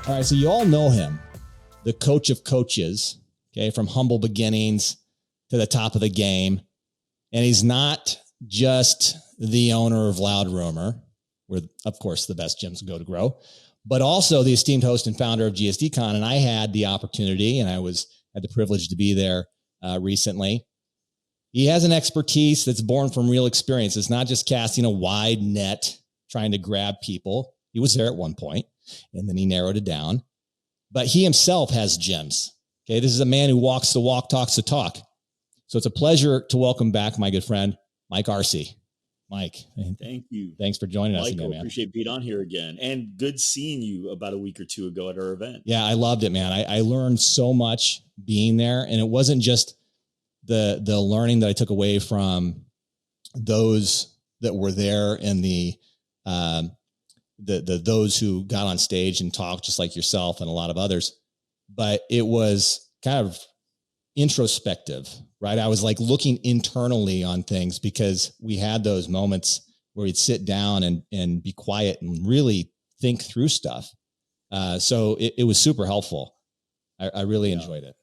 All right, so you all know him, the coach of coaches, okay, from humble beginnings to the top of the game. And he's not just the owner of Loud Rumor, where, of course, the best gyms go to grow, but also the esteemed host and founder of GSDCon. And I had the opportunity, and I had the privilege to be there recently. He has an expertise that's born from real experience. It's not just casting a wide net, trying to grab people. He was there at one point, and then he narrowed it down. But he himself has gems. Okay, this is a man who walks the walk, talks the talk. So it's a pleasure to welcome back my good friend, Mike Arce. Mike, thank you. Thanks for joining us Michael, again, man. Appreciate being on here again. And good seeing you about a week or two ago at our event. Yeah, I loved it, man. I learned so much being there. And it wasn't just the learning that I took away from those that were there and the those who got on stage and talked just like yourself and a lot of others, but it was kind of introspective, right? I was like looking internally on things because we had those moments where we'd sit down and be quiet and really think through stuff. So it was super helpful. I really enjoyed it.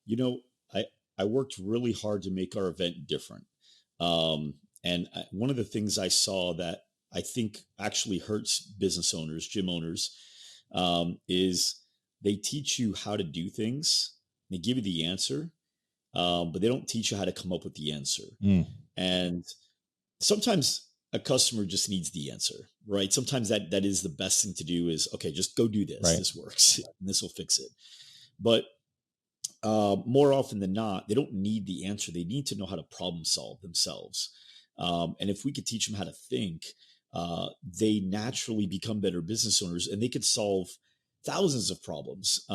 You know, I worked really hard to make our event different. And one of the things I saw that I think actually hurts business owners, gym owners, is they teach you how to do things. They give you the answer, but they don't teach you how to come up with the answer. And sometimes a customer just needs the answer, right? Sometimes that is the best thing to do is, okay, just go do this. Right. This works and this will fix it. But more often than not, they don't need the answer. They need to know how to problem solve themselves. And if we could teach them how to think, they naturally become better business owners, and they could solve thousands of problems,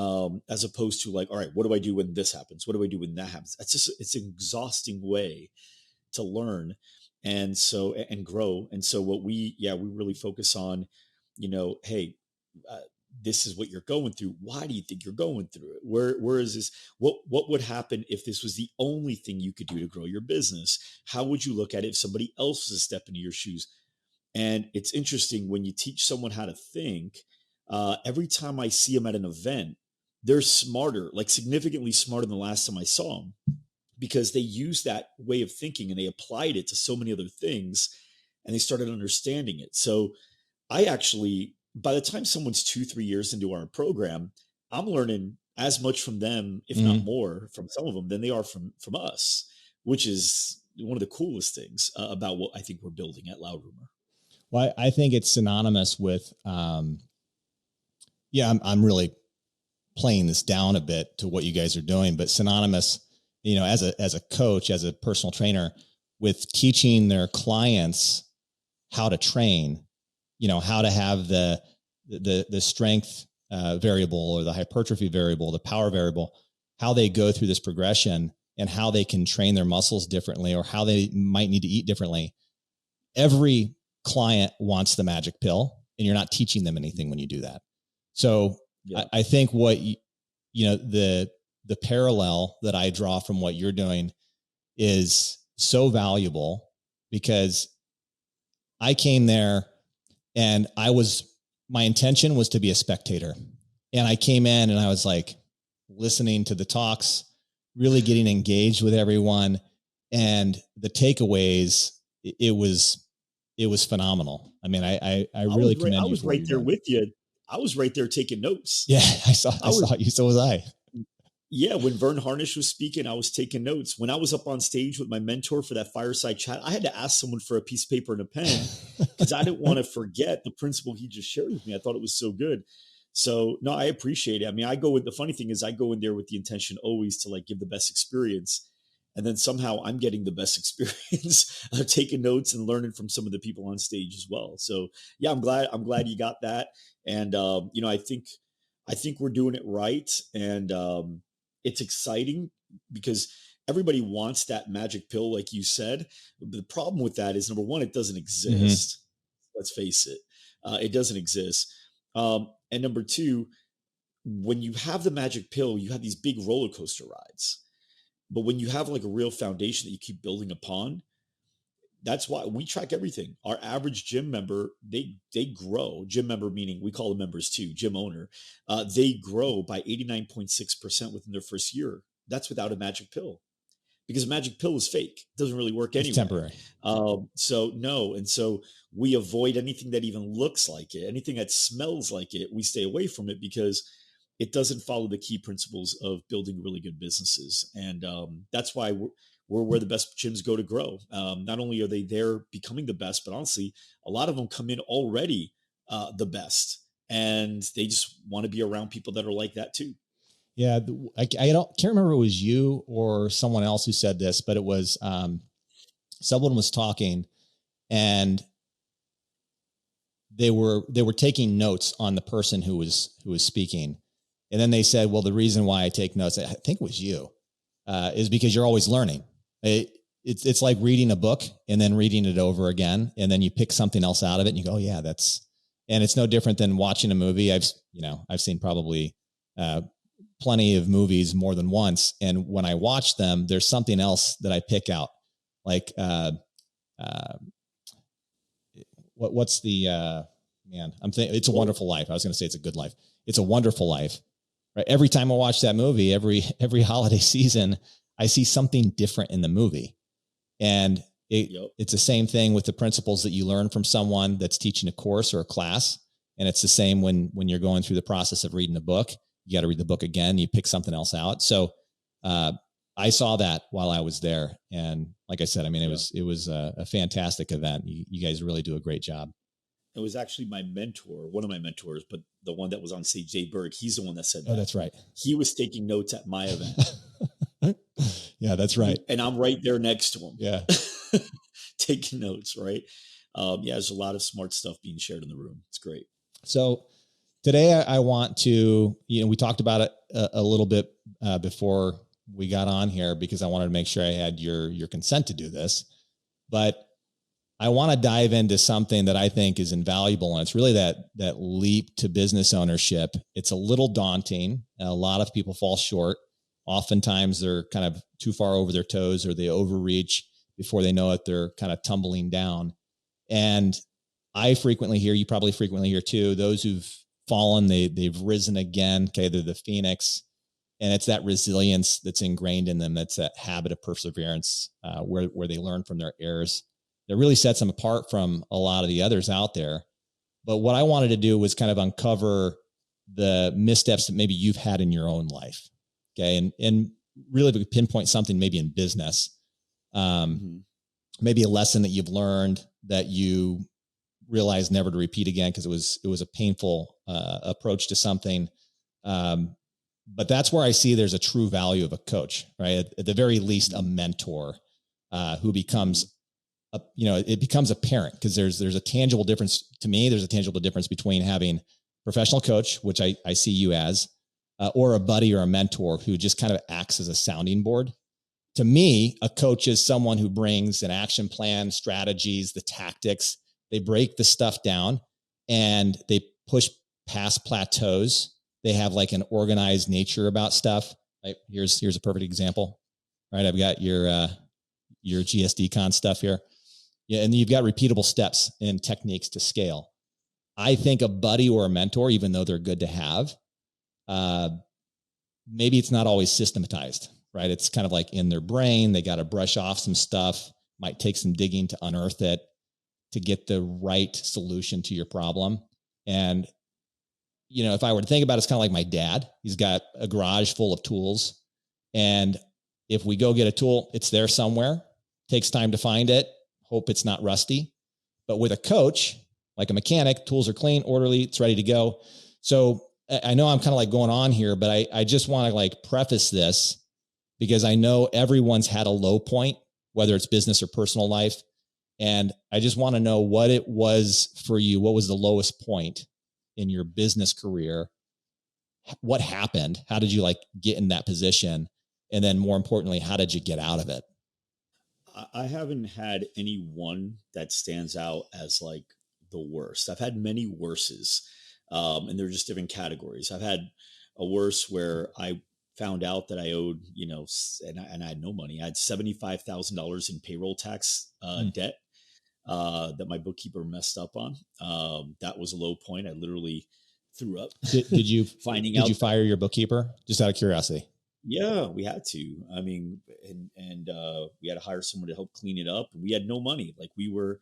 as opposed to like, all right, what do I do when this happens? What do I do when that happens? It's an exhausting way to learn and grow. And so what we really focus on, hey, this is what you're going through. Why do you think you're going through it? Where is this? What would happen if this was the only thing you could do to grow your business? How would you look at it if somebody else was a step into your shoes? And it's interesting when you teach someone how to think, every time I see them at an event, they're smarter, like significantly smarter than the last time I saw them, because they used that way of thinking and they applied it to so many other things and they started understanding it. So I actually, by the time someone's 2-3 years into our program, I'm learning as much from them, if not more, from some of them than they are from us, which is one of the coolest things about what I think we're building at Loud Rumor. Well, I think it's synonymous with, I'm really playing this down a bit to what you guys are doing, but synonymous, as a coach, as a personal trainer, with teaching their clients how to train, how to have the strength variable or the hypertrophy variable, the power variable, how they go through this progression and how they can train their muscles differently or how they might need to eat differently. Every client wants the magic pill, and you're not teaching them anything when you do that. So I think what, the parallel that I draw from what you're doing is so valuable, because I came there and my intention was to be a spectator, and I came in and I was like listening to the talks, really getting engaged with everyone, and the takeaways, it was phenomenal. I mean, I really commend you. I was right there with you. I was right there taking notes. Yeah, I saw you. So was I. Yeah. When Vern Harnish was speaking, I was taking notes. When I was up on stage with my mentor for that fireside chat, I had to ask someone for a piece of paper and a pen because I didn't want to forget the principle he just shared with me. I thought it was so good. So no, I appreciate it. I mean, the funny thing is I go in there with the intention always to like give the best experience. And then somehow I'm getting the best experience of taking notes and learning from some of the people on stage as well. So yeah, I'm glad you got that. And, I think we're doing it right. And, it's exciting because everybody wants that magic pill, like you said. But the problem with that is, number one, it doesn't exist. Let's face it. It doesn't exist. And number two, when you have the magic pill, you have these big roller coaster rides. But when you have like a real foundation that you keep building upon, that's why we track everything. Our average gym member, they grow. Gym member meaning we call them members too, gym owner. They grow by 89.6% within their first year. That's without a magic pill, because a magic pill is fake. It doesn't really work It's anyway. temporary. So no. And so we avoid anything that even looks like it, anything that smells like it. We stay away from it because it doesn't follow the key principles of building really good businesses. And that's why we're where the best gyms go to grow. Not only are they there becoming the best, but honestly, a lot of them come in already the best, and they just want to be around people that are like that too. Yeah. I can't remember if it was you or someone else who said this, but it was, someone was talking and they were taking notes on the person who was speaking. And then they said, well, the reason why I take notes, I think it was you, is because you're always learning. It's like reading a book and then reading it over again. And then you pick something else out of it and you go, oh yeah, and it's no different than watching a movie. I've seen probably, plenty of movies more than once. And when I watch them, there's something else that I pick out. Like, what's the, man, I'm thinking It's a Wonderful Life. I was going to say It's a Good Life. It's a Wonderful Life, right? Every time I watch that movie, every holiday season, I see something different in the movie. And it's the same thing with the principles that you learn from someone that's teaching a course or a class. And it's the same when you're going through the process of reading a book. You got to read the book again. You pick something else out. So, I saw that while I was there. And like I said, I mean, it was a fantastic event. You guys really do a great job. It was actually my mentor, one of my mentors, but the one that was on stage, Jay Berg, he's the one that said that. Oh, that's right. He was taking notes at my event. Yeah, that's right. And I'm right there next to him. Yeah. Taking notes, right? There's a lot of smart stuff being shared in the room. It's great. So today I want to, we talked about it a little bit before we got on here, because I wanted to make sure I had your consent to do this, but I want to dive into something that I think is invaluable. And it's really that leap to business ownership. It's a little daunting. A lot of people fall short. Oftentimes they're kind of too far over their toes, or they overreach. Before they know it, they're kind of tumbling down. And I frequently hear, you probably frequently hear too, those who've fallen, they've risen again. Okay. They're the Phoenix. And it's that resilience that's ingrained in them. That's that habit of perseverance, where they learn from their errors. That really sets them apart from a lot of the others out there. But what I wanted to do was kind of uncover the missteps that maybe you've had in your own life. Okay. And really pinpoint something maybe in business, maybe a lesson that you've learned that you realize never to repeat again, because it was a painful approach to something. But that's where I see there's a true value of a coach, right? At the very least, a mentor who becomes it becomes apparent, because there's a tangible difference to me. There's a tangible difference between having a professional coach, which I see you as, or a buddy or a mentor who just kind of acts as a sounding board. To me, a coach is someone who brings an action plan, strategies, the tactics. They break the stuff down and they push past plateaus. They have like an organized nature about stuff. Like here's a perfect example, right? I've got your GSD con stuff here. Yeah. And you've got repeatable steps and techniques to scale. I think a buddy or a mentor, even though they're good to have, maybe it's not always systematized, right? It's kind of like in their brain. They got to brush off some stuff, might take some digging to unearth it, to get the right solution to your problem. And, if I were to think about it, it's kind of like my dad. He's got a garage full of tools. And if we go get a tool, it's there somewhere, takes time to find it, hope it's not rusty. But with a coach, like a mechanic, tools are clean, orderly, it's ready to go. So I know I'm kind of like going on here, but I just want to like preface this, because I know everyone's had a low point, whether it's business or personal life. And I just want to know what it was for you. What was the lowest point in your business career? What happened? How did you like get in that position? And then more importantly, how did you get out of it? I haven't had any one that stands out as like the worst. I've had many worses, and they're just different categories. I've had a worse where I found out that I owed, and I had no money. I had $75,000 in payroll tax debt. that my bookkeeper messed up on. That was a low point. I literally threw up. Did you finding out? Did you fire your bookkeeper? Just out of curiosity. Yeah, we had to. I mean, and we had to hire someone to help clean it up. We had no money. Like we were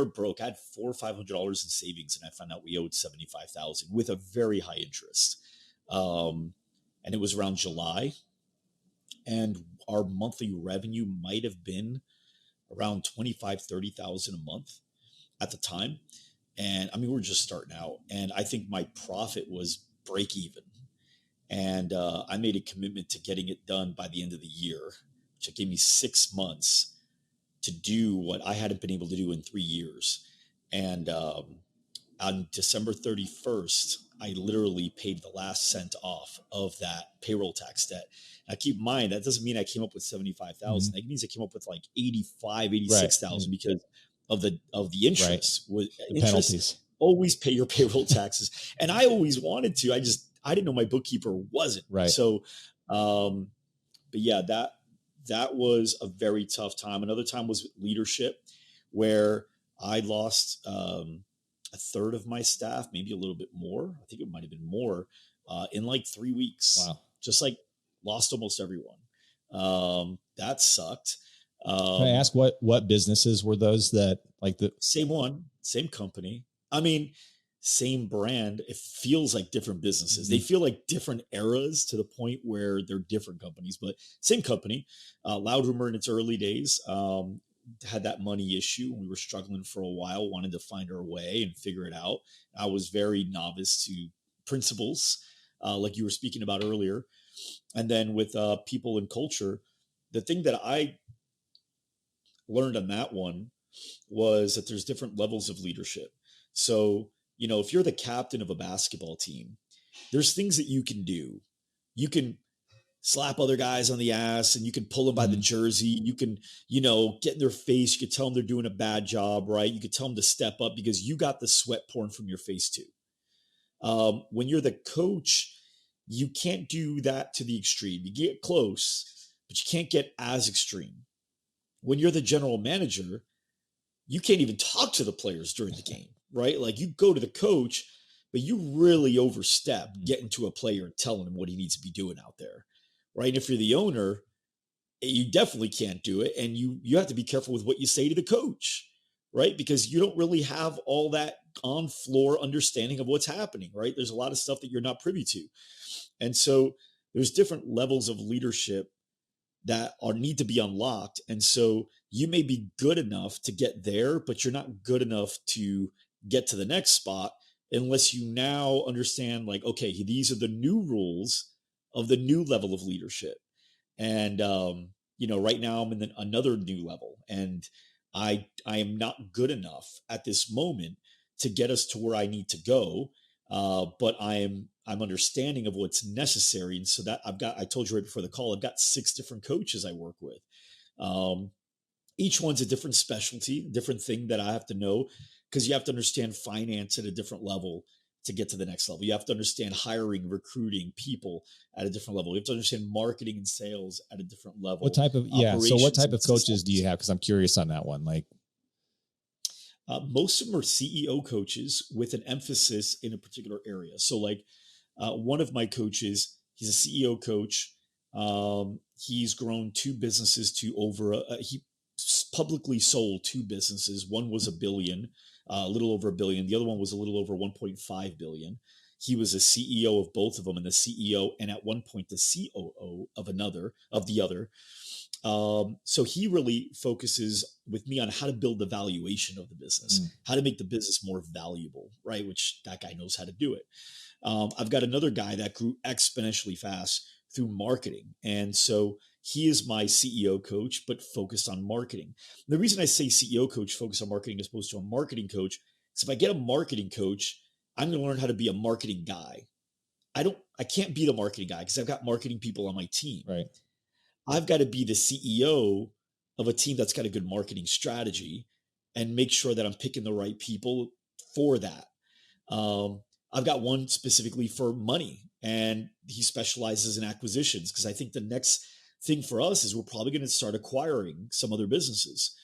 broke. I had $400 or $500 in savings, and I found out we owed 75,000 with a very high interest. And it was around July, and our monthly revenue might have been around 25,000-30,000 a month at the time. And I mean, we were just starting out, and I think my profit was break even. And I made a commitment to getting it done by the end of the year, which gave me 6 months to do what I hadn't been able to do in 3 years. And on December 31st, I literally paid the last cent off of that payroll tax debt. Now, keep in mind, that doesn't mean I came up with 75,000. That means I came up with like 85, 86,000 because of the interest. The interest, penalties. Always pay your payroll taxes. And I always wanted to. I didn't know my bookkeeper wasn't. Right. So, but yeah, that was a very tough time. Another time was leadership, where I lost a third of my staff, maybe a little bit more. I think it might have been more in like 3 weeks. Wow. Just like lost almost everyone. That sucked. Can I ask what businesses were those that like the same one, same company? I mean, same brand. It feels like different businesses. They feel like different eras to the point where they're different companies, but same company. Loud Rumor in its early days had that money issue. We were struggling for a while, wanted to find our way and figure it out. I was very novice to principles, like you were speaking about earlier. And then with people and culture, the thing that I learned on that one was that there's different levels of leadership. So, you know, if you're the captain of a basketball team, there's things that you can do. You can slap other guys on the ass and you can pull them by the jersey. You can, you know, get in their face. You could tell them they're doing a bad job, right? You could tell them to step up because you got the sweat pouring from your face too. When you're the coach, you can't do that to the extreme. You get close, but you can't get as extreme. When you're the general manager, you can't even talk to the players during the game, right? Like you go to the coach, but you really overstep getting to a player and telling him what he needs to be doing out there, right? And if you're the owner, you definitely can't do it. And you have to be careful with what you say to the coach, right? Because you don't really have all that on floor understanding of what's happening, right? There's a lot of stuff that you're not privy to. And so there's different levels of leadership that need to be unlocked. And so you may be good enough to get there, but you're not good enough to get to the next spot unless you now understand, like, okay, these are the new rules of the new level of leadership. And, you know, right now I'm in another new level, and I am not good enough at this moment to get us to where I need to go. But I'm understanding of what's necessary. And so that I told you right before the call, I've got 6 different coaches I work with. Each one's a different specialty, different thing that I have to know, because you have to understand finance at a different level to get to the next level. You have to understand hiring, recruiting people at a different level. You have to understand marketing and sales at a different level. What type of, so what type of coaches do you have? Because I'm curious on that one. Like, most of them are CEO coaches with an emphasis in a particular area. So like one of my coaches, he's a CEO coach. He's grown 2 businesses to over, he publicly sold 2 businesses. One was $1 billion, a little over $1 billion. The other one was a little over 1.5 billion. He was a CEO of both of them, and the CEO, and at one point the COO of the other. So he really focuses with me on how to build the valuation of the business, how to make the business more valuable, right? Which that guy knows how to do it. I've got another guy that grew exponentially fast through marketing. And so he is my CEO coach, but focused on marketing. The reason I say CEO coach focused on marketing as opposed to a marketing coach is if I get a marketing coach, I'm going to learn how to be a marketing guy. I can't be the marketing guy because I've got marketing people on my team. Right. I've got to be the CEO of a team that's got a good marketing strategy and make sure that I'm picking the right people for that. I've got one specifically for money, and he specializes in acquisitions, because I think the next thing for us is we're probably going to start acquiring some other businesses.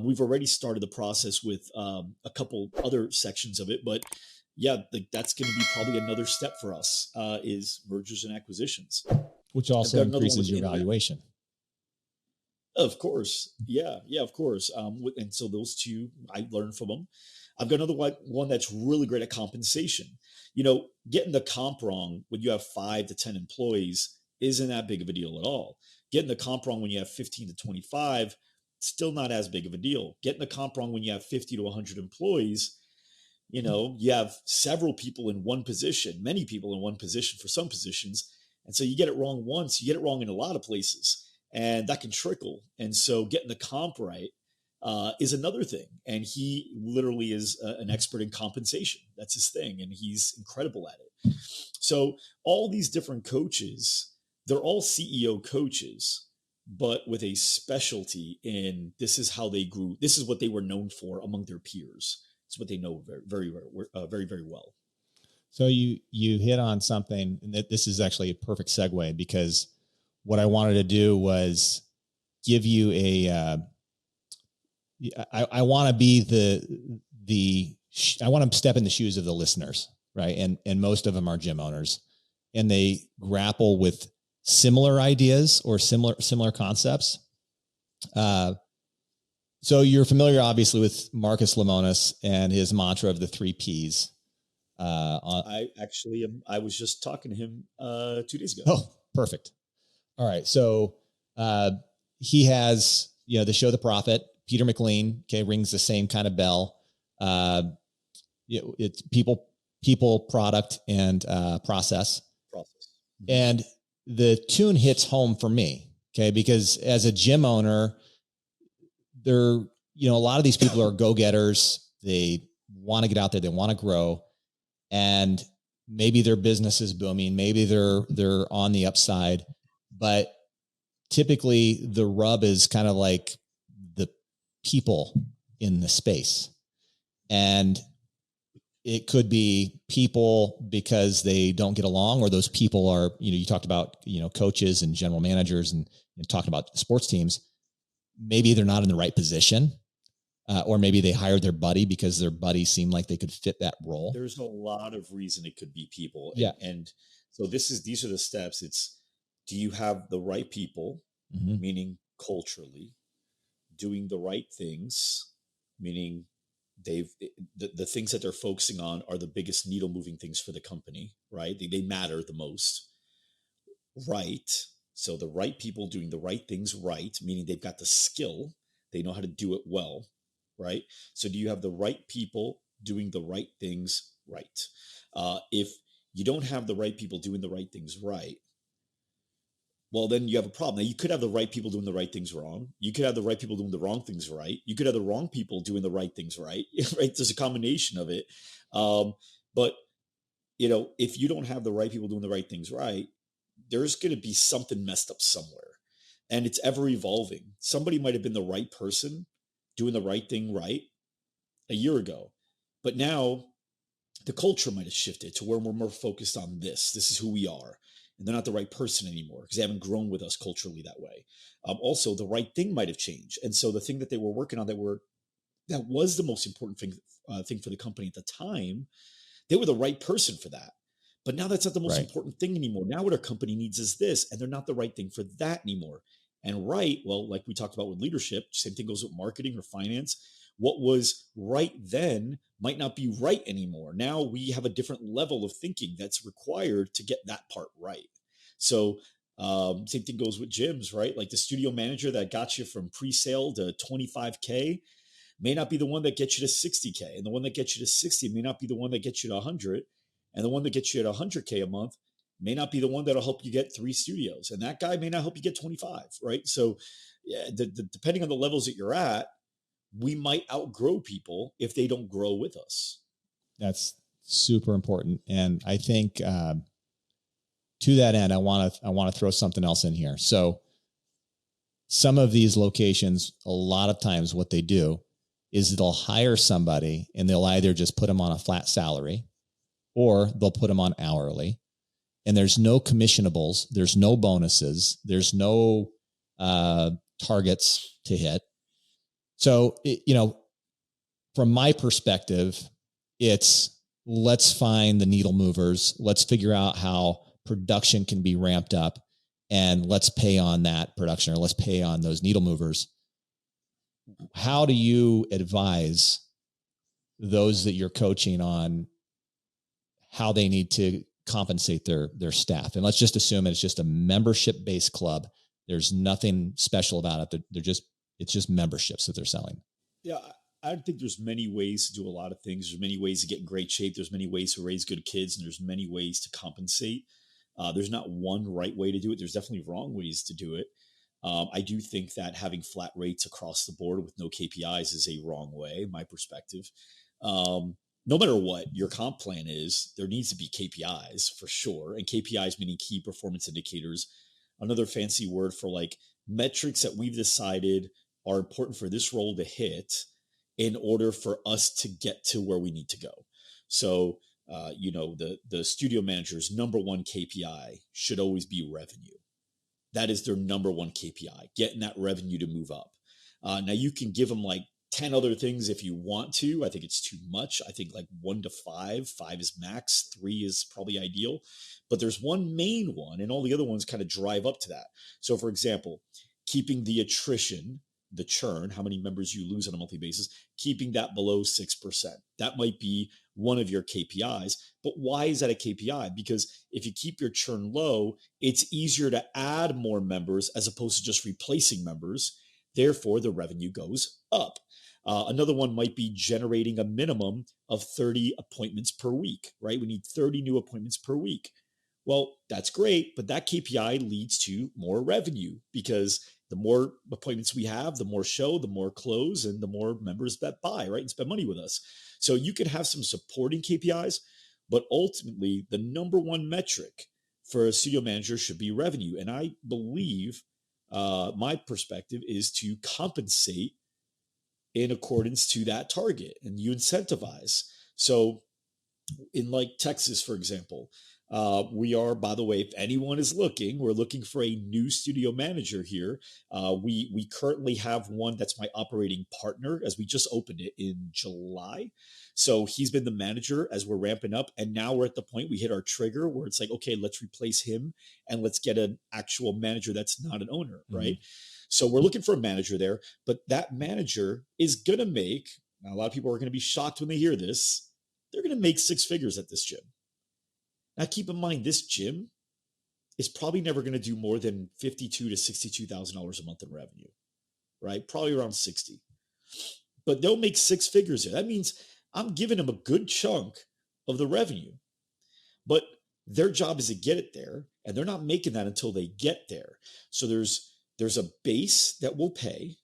We've already started the process with a couple other sections of it, but yeah, that's going to be probably another step for us is mergers and acquisitions. Which also increases your valuation. Of course. Yeah, of course. And so those two, I learned from them. I've got another one that's really great at compensation. Getting the comp wrong when you have 5 to 10 employees isn't that big of a deal at all. Getting the comp wrong when you have 15 to 25, still not as big of a deal. Getting the comp wrong when you have 50 to 100 employees, you have several people in one position, many people in one position for some positions. And so you get it wrong once, you get it wrong in a lot of places, and that can trickle. And so getting the comp right is another thing. And he literally is an expert in compensation. That's his thing. And he's incredible at it. So all these different coaches, they're all CEO coaches, but with a specialty in this is how they grew. This is what they were known for among their peers. It's what they know very, very, very well. So you hit on something, and this is actually a perfect segue, because what I wanted to do was give you I want to be I want to step in the shoes of the listeners, right? And most of them are gym owners, and they grapple with similar ideas or similar concepts. So you're familiar, obviously, with Marcus Lemonis and his mantra of the 3 Ps. I actually am. I was just talking to him 2 days ago. Oh, perfect. All right. So he has, the show The Profit. Peter McLean, rings the same kind of bell. It's people, product, and process. Mm-hmm. And the tune hits home for me, because as a gym owner, a lot of these people are go-getters. They want to get out there. They want to grow. And maybe their business is booming. Maybe they're on the upside, but typically the rub is kind of like the people in the space. And it could be people because they don't get along, or those people are, you talked about, coaches and general managers and talking about sports teams. Maybe they're not in the right position. Or maybe they hired their buddy because their buddy seemed like they could fit that role. There's a lot of reason it could be people. Yeah. And so these are the steps. It's, do you have the right people, mm-hmm. meaning culturally, doing the right things, meaning the things that they're focusing on are the biggest needle moving things for the company, right? They matter the most, right? So the right people doing the right things right, meaning they've got the skill, they know how to do it well. Right? So do you have the right people doing the right things right? If you don't have the right people doing the right things right, well, then you have a problem. Now, you could have the right people doing the right things wrong. You could have the right people doing the wrong things right. You could have the wrong people doing the right things right. Right? There's a combination of it. But, if you don't have the right people doing the right things right, there's going to be something messed up somewhere. And it's ever evolving. Somebody might have been the right person doing the right thing right a year ago. But now the culture might have shifted to where we're more focused on this. This is who we are. And they're not the right person anymore because they haven't grown with us culturally that way. Also, the right thing might have changed. And so the thing that they were working on that was the most important thing for the company at the time, they were the right person for that. But now that's not the most important thing anymore. Now what our company needs is this, and they're not the right thing for that anymore. And well, like we talked about with leadership, same thing goes with marketing or finance. What was right then might not be right anymore. Now we have a different level of thinking that's required to get that part right. So same thing goes with gyms, right? Like the studio manager that got you from pre-sale to 25K may not be the one that gets you to 60K. And the one that gets you to 60 may not be the one that gets you to 100. And the one that gets you at 100K a month may not be the one that'll help you get 3 studios. And that guy may not help you get 25, right? So yeah, depending on the levels that you're at, we might outgrow people if they don't grow with us. That's super important. And I think to that end, I want to throw something else in here. So some of these locations, a lot of times what they do is they'll hire somebody and they'll either just put them on a flat salary or they'll put them on hourly. And there's no commissionables. There's no bonuses. There's no targets to hit. So, from my perspective, it's let's find the needle movers. Let's figure out how production can be ramped up, and let's pay on that production, or let's pay on those needle movers. How do you advise those that you're coaching on how they need to compensate their staff? And let's just assume it's just a membership-based club. There's nothing special about it. It's just memberships that they're selling. Yeah, I think there's many ways to do a lot of things. There's many ways to get in great shape. There's many ways to raise good kids, and there's many ways to compensate. There's not one right way to do it. There's definitely wrong ways to do it. I do think that having flat rates across the board with no KPIs is a wrong way, my perspective. No matter what your comp plan is, there needs to be KPIs for sure. And KPIs meaning key performance indicators, another fancy word for like metrics that we've decided are important for this role to hit in order for us to get to where we need to go. So, the studio manager's number one KPI should always be revenue. That is their number one KPI, getting that revenue to move up. Now you can give them like 10 other things if you want to. I think it's too much. I think like 1 to 5, 5 is max, 3 is probably ideal, but there's one main one and all the other ones kind of drive up to that. So for example, keeping the attrition, the churn, how many members you lose on a monthly basis, keeping that below 6%. That might be one of your KPIs. But why is that a KPI? Because if you keep your churn low, it's easier to add more members as opposed to just replacing members. Therefore, the revenue goes up. Another one might be generating a minimum of 30 appointments per week, right? We need 30 new appointments per week. Well, that's great, but that KPI leads to more revenue because the more appointments we have, the more show, the more close, and the more members that buy, right? And spend money with us. So you could have some supporting KPIs, but ultimately the number one metric for a studio manager should be revenue. And I believe my perspective is to compensate in accordance to that target and you incentivize. So in like Texas, for example, we are, by the way, if anyone is looking, we're looking for a new studio manager here. We currently have one that's my operating partner as we just opened it in July. So he's been the manager as we're ramping up. And now we're at the point we hit our trigger where it's like, okay, let's replace him and let's get an actual manager that's not an owner, right? So we're looking for a manager there, but that manager is going to make, now a lot of people are going to be shocked when they hear this, they're going to make 6 figures at this gym. Now, keep in mind, this gym is probably never going to do more than $52,000 to $62,000 a month in revenue, right? Probably around 60. But they'll make 6 figures there. That means I'm giving them a good chunk of the revenue. But their job is to get it there, and they're not making that until they get there. So there's a base that we'll pay,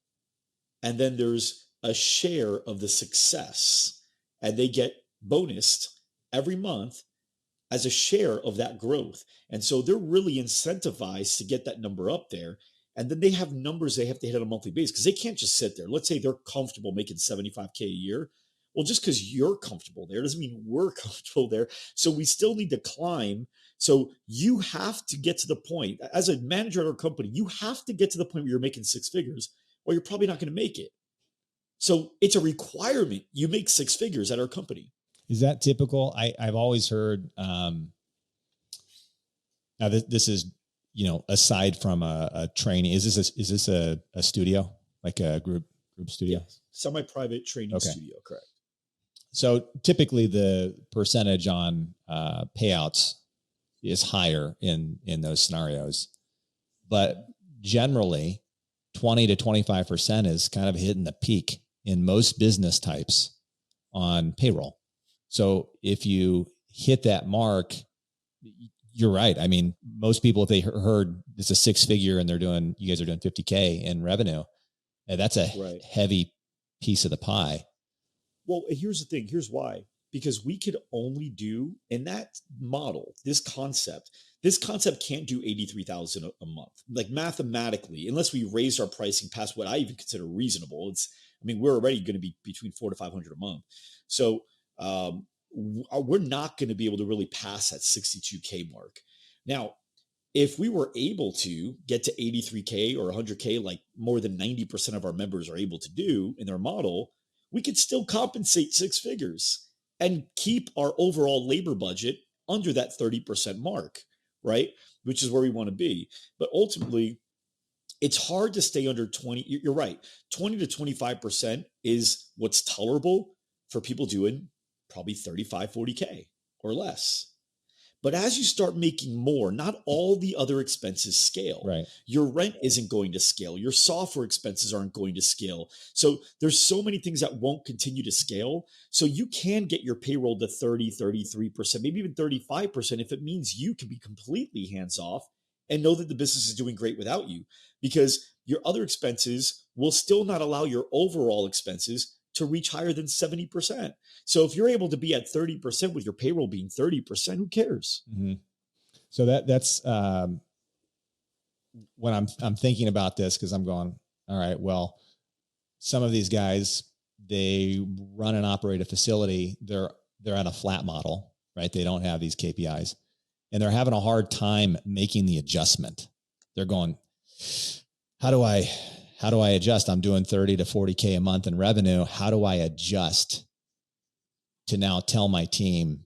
and then there's a share of the success, and they get bonused every month as a share of that growth. And so they're really incentivized to get that number up there. And then they have numbers they have to hit on a monthly basis because they can't just sit there. Let's say they're comfortable making $75K a year. Well, just because you're comfortable there doesn't mean we're comfortable there. So we still need to climb. So you have to get to the point, as a manager at our company, you have to get to the point where you're making 6 figures, or you're probably not going to make it. So it's a requirement you make 6 figures at our company. Is that typical? I've always heard, now this is, aside from a training, is this a studio, like a group studio? Yes. Semi-private training studio, correct. So typically the percentage on payouts is higher in those scenarios, but generally 20 to 25% is kind of hitting the peak in most business types on payroll. So if you hit that mark, you're right. I mean, most people, if they heard it's a 6-figure and you guys are doing 50K in revenue, that's a heavy piece of the pie. Well, here's the thing. Here's why. Because we could only do in that model, this concept can't do 83,000 a month. Like mathematically, unless we raise our pricing past what I even consider reasonable, we're already going to be between 400 to 500 a month. So we're not going to be able to really pass that 62K mark. Now, if we were able to get to 83K or 100K, like more than 90% of our members are able to do in their model, we could still compensate 6 figures and keep our overall labor budget under that 30% mark, right? Which is where we want to be. But ultimately, it's hard to stay under 20. You're right. 20 to 25% is what's tolerable for people doing probably 35, 40K or less. But as you start making more, not all the other expenses scale. Right. Your rent isn't going to scale. Your software expenses aren't going to scale. So there's so many things that won't continue to scale. So you can get your payroll to 30, 33%, maybe even 35% if it means you can be completely hands off and know that the business is doing great without you, because your other expenses will still not allow your overall expenses to reach higher than 70%. So if you're able to be at 30% with your payroll being 30%, who cares? Mm-hmm. So that's when I'm thinking about this, because I'm going, all right, well, some of these guys, they run and operate a facility. They're at a flat model, right? They don't have these KPIs, and they're having a hard time making the adjustment. They're going, how do I adjust? I'm doing 30 to 40K a month in revenue. How do I adjust to now tell my team,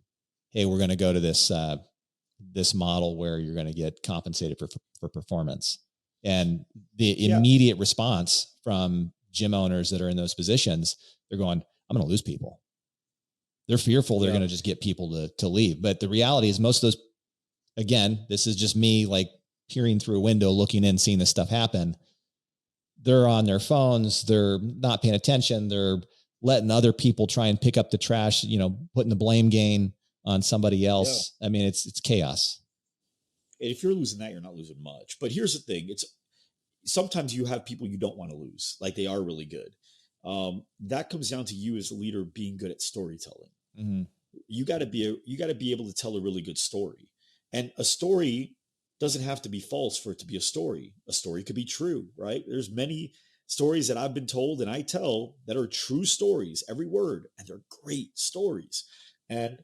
hey, we're going to go to this model where you're going to get compensated for performance? And the immediate response from gym owners that are in those positions, they're going, I'm going to lose people. They're fearful they're going to just get people to leave. But the reality is most of those, again, this is just me like peering through a window, looking in, seeing this stuff happen. They're on their phones. They're not paying attention. They're letting other people try and pick up the trash, putting the blame game on somebody else. Yeah. I mean, it's chaos. If you're losing that, you're not losing much. But here's the thing. Sometimes you have people you don't want to lose, like they are really good. That comes down to you as a leader being good at storytelling. Mm-hmm. You got to be able to tell a really good story. And a story doesn't have to be false for it to be a story. A story could be true, right? There's many stories that I've been told and I tell that are true stories, every word, and they're great stories. And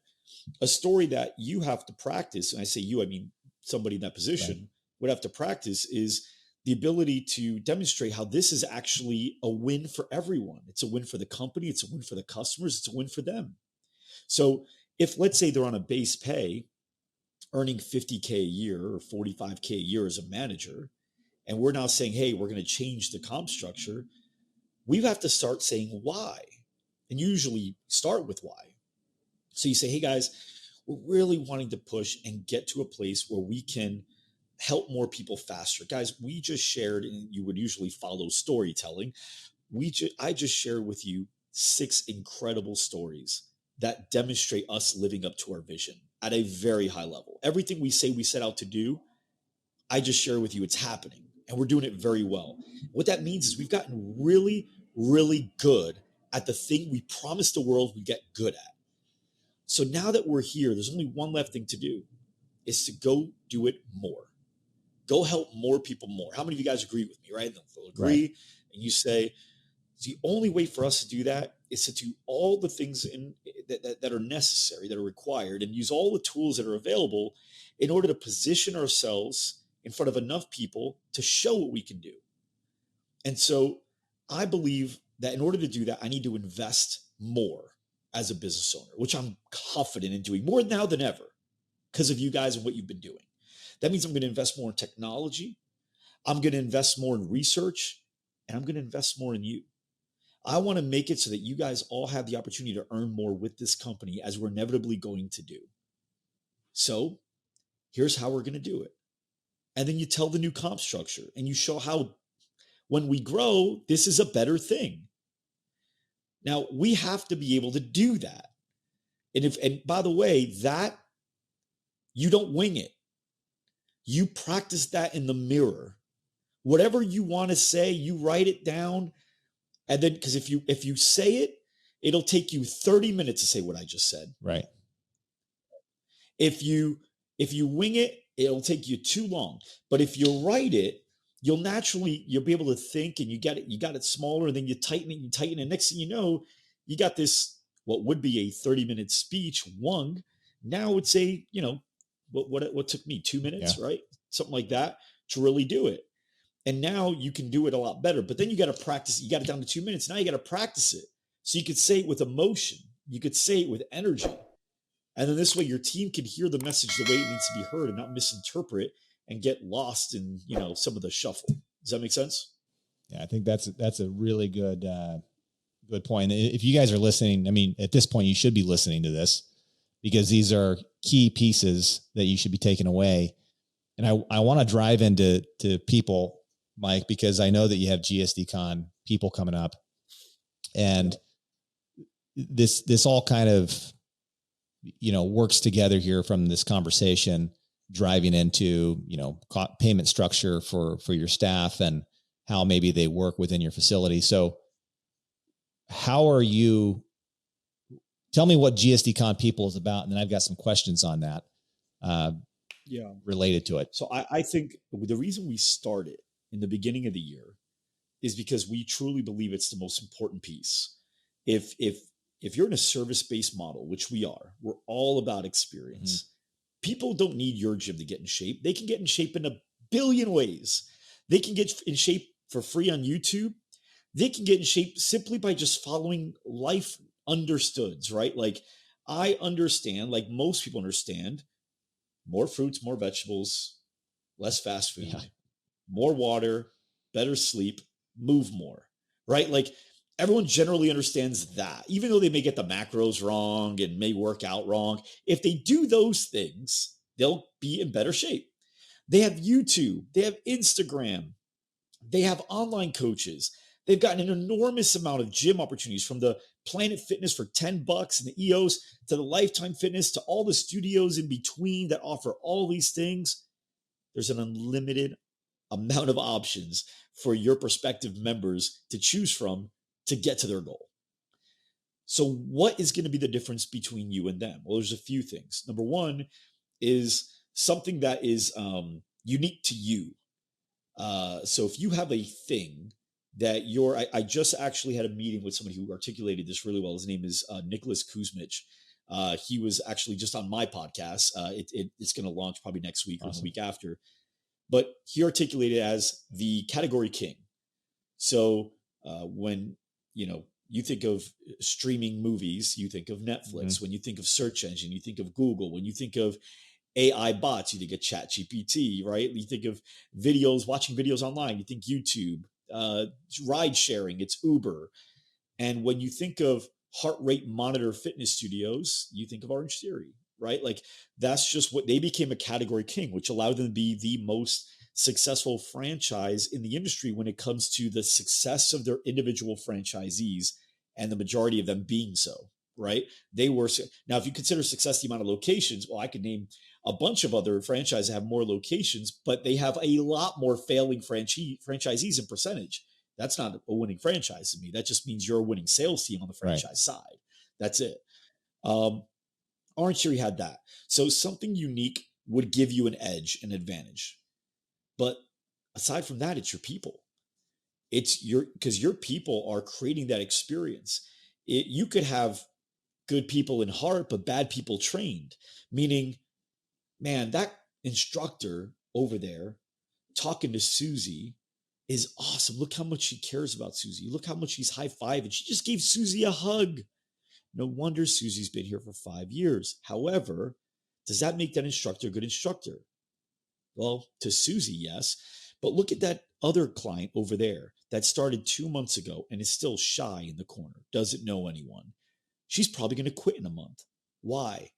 a story that you have to practice, and I say you, I mean somebody in that position would have to practice, is the ability to demonstrate how this is actually a win for everyone. It's a win for the company. It's a win for the customers. It's a win for them. So if, let's say, they're on a base pay, earning 50K a year or 45K a year as a manager, and we're now saying, hey, we're going to change the comp structure, we have to start saying why, and usually start with why. So you say, hey guys, we're really wanting to push and get to a place where we can help more people faster. Guys, we just shared, and you would usually follow storytelling. I just shared with you 6 incredible stories that demonstrate us living up to our vision at a very high level. Everything we say we set out to do, I just share with you, it's happening, and we're doing it very well. What that means is we've gotten really, really good at the thing we promised the world we'd get good at. So now that we're here, there's only one left thing to do, is to go do it more. Go help more people more. How many of you guys agree with me, right? They'll agree. Right. And you say, the only way for us to do that is to do all the things that are necessary, that are required, and use all the tools that are available in order to position ourselves in front of enough people to show what we can do. And so I believe that in order to do that, I need to invest more as a business owner, which I'm confident in doing more now than ever because of you guys and what you've been doing. That means I'm going to invest more in technology. I'm going to invest more in research, and I'm going to invest more in you. I want to make it so that you guys all have the opportunity to earn more with this company, as we're inevitably going to do. So here's how we're going to do it. And then you tell the new comp structure, and you show how when we grow, this is a better thing. Now we have to be able to do that. And by the way, that you don't wing it. You practice that in the mirror. Whatever you want to say, you write it down. And then, because if you say it, it'll take you 30 minutes to say what I just said. Right. If you wing it, it'll take you too long. But if you write it, you'll be able to think, and you got it smaller, and then you tighten it, and next thing you know, you got this, what would be a 30-minute speech, wung. Now it's what took me 2 minutes, right? something like that, to really do it. And now you can do it a lot better. But then you got to practice. You got it down to 2 minutes. Now you got to practice it. So you could say it with emotion. You could say it with energy. And then this way your team can hear the message the way it needs to be heard and not misinterpret and get lost in, some of the shuffle. Does that make sense? Yeah, I think that's a really good point. If you guys are listening, I mean, at this point, you should be listening to this because these are key pieces that you should be taking away. And I want to drive into people, Mike, because I know that you have GSDCon people coming up, and this all kind of, works together here from this conversation, driving into, payment structure for your staff and how maybe they work within your facility. So how are you, tell me what GSDCon people is about. And then I've got some questions on that related to it. So I think the reason we started in the beginning of the year is because we truly believe it's the most important piece. If you're in a service-based model, which we are, we're all about experience. Mm-hmm. People don't need your gym to get in shape. They can get in shape in a billion ways. They can get in shape for free on YouTube. They can get in shape simply by just following life understoods, right? Like I understand, like most people understand, more fruits, more vegetables, less fast food, more water, better sleep, move more, right? Like everyone generally understands that, even though they may get the macros wrong and may work out wrong. If they do those things, they'll be in better shape. They have YouTube, they have Instagram, they have online coaches. They've gotten an enormous amount of gym opportunities, from the Planet Fitness for $10 and the EOS to the Lifetime Fitness to all the studios in between that offer all these things. There's an unlimited amount of options for your prospective members to choose from to get to their goal. So what is going to be the difference between you and them? Well, there's a few things. Number one is something that is unique to you. So if you have a thing that I just actually had a meeting with somebody who articulated this really well. His name is Nicholas Kuzmich. He was actually just on my podcast. It's going to launch probably next week or the week after. But he articulated as the category king. So when you think of streaming movies, you think of Netflix. Mm-hmm. When you think of search engine, you think of Google. When you think of AI bots, you think of ChatGPT, right? You think of videos, watching videos online, you think YouTube. Ride sharing, it's Uber. And when you think of heart rate monitor fitness studios, you think of Orange Theory, right? Like that's just what they became, a category king, which allowed them to be the most successful franchise in the industry when it comes to the success of their individual franchisees, and the majority of them being so, right? They were. Now, if you consider success the amount of locations, well, I could name a bunch of other franchises that have more locations, but they have a lot more failing franchisees in percentage. That's not a winning franchise to me. That just means you're a winning sales team on the franchise side. That's it. Orange Theory had that. So something unique would give you an edge, an advantage. But aside from that, it's your people. Because your people are creating that experience. You could have good people in heart, but bad people trained, meaning, man, that instructor over there talking to Susie is awesome. Look how much she cares about Susie. Look how much she's high-fiving. She just gave Susie a hug. No wonder Susie's been here for 5 years. However, does that make that instructor a good instructor? Well, to Susie, yes. But look at that other client over there that started 2 months ago and is still shy in the corner, doesn't know anyone. She's probably going to quit in a month. Why?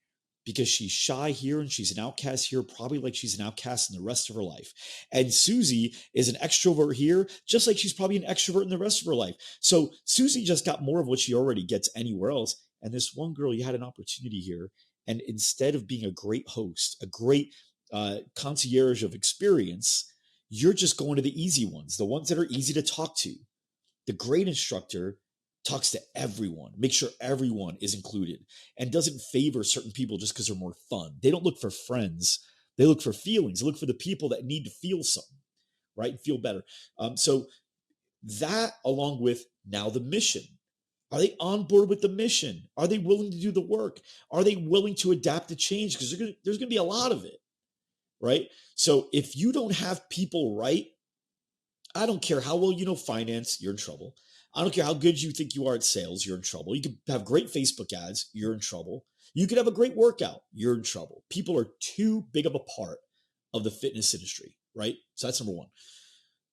Because she's shy here and she's an outcast here, probably like she's an outcast in the rest of her life. And Susie is an extrovert here, just like she's probably an extrovert in the rest of her life. So Susie just got more of what she already gets anywhere else. And this one girl, you had an opportunity here. And instead of being a great host, a great concierge of experience, you're just going to the easy ones, the ones that are easy to talk to. The great instructor talks to everyone, make sure everyone is included, and doesn't favor certain people just because they're more fun. They don't look for friends. They look for feelings. They look for the people that need to feel something, right? And feel better. So that, along with now the mission. Are they on board with the mission? Are they willing to do the work? Are they willing to adapt to change? Because there's going to be a lot of it. right? So if you don't have people right, I don't care how well you know finance, you're in trouble. I don't care how good you think you are at sales, you're in trouble. You could have great Facebook ads, you're in trouble. You could have a great workout, you're in trouble. People are too big of a part of the fitness industry, right? So that's number one.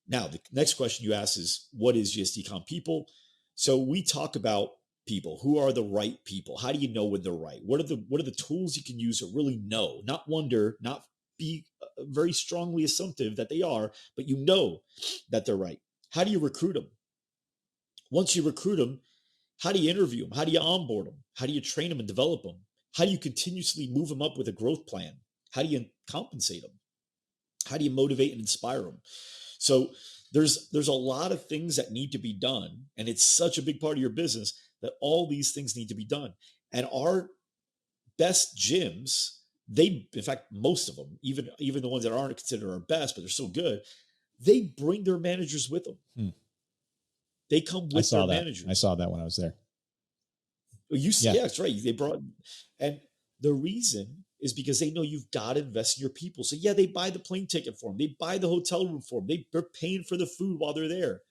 Now, the next question you ask is, what is GSD people? So we talk about people. Who are the right people? How do you know when they're right? What are the tools you can use to really know, not wonder, not be very strongly assumptive that they are, but you know that they're right. How do you recruit them? Once you recruit them, how do you interview them? How do you onboard them? How do you train them and develop them? How do you continuously move them up with a growth plan? How do you compensate them? How do you motivate and inspire them? So there's a lot of things that need to be done, and it's such a big part of your business that all these things need to be done. And our best gyms, in fact, most of them, even the ones that aren't considered our best, but they're so good, they bring their managers with them. They come with their managers. I saw that when I was there. Yeah, that's right. They brought, and the reason is because they know you've got to invest in your people. So yeah, they buy the plane ticket for them. They buy the hotel room for them. They're paying for the food while they're there.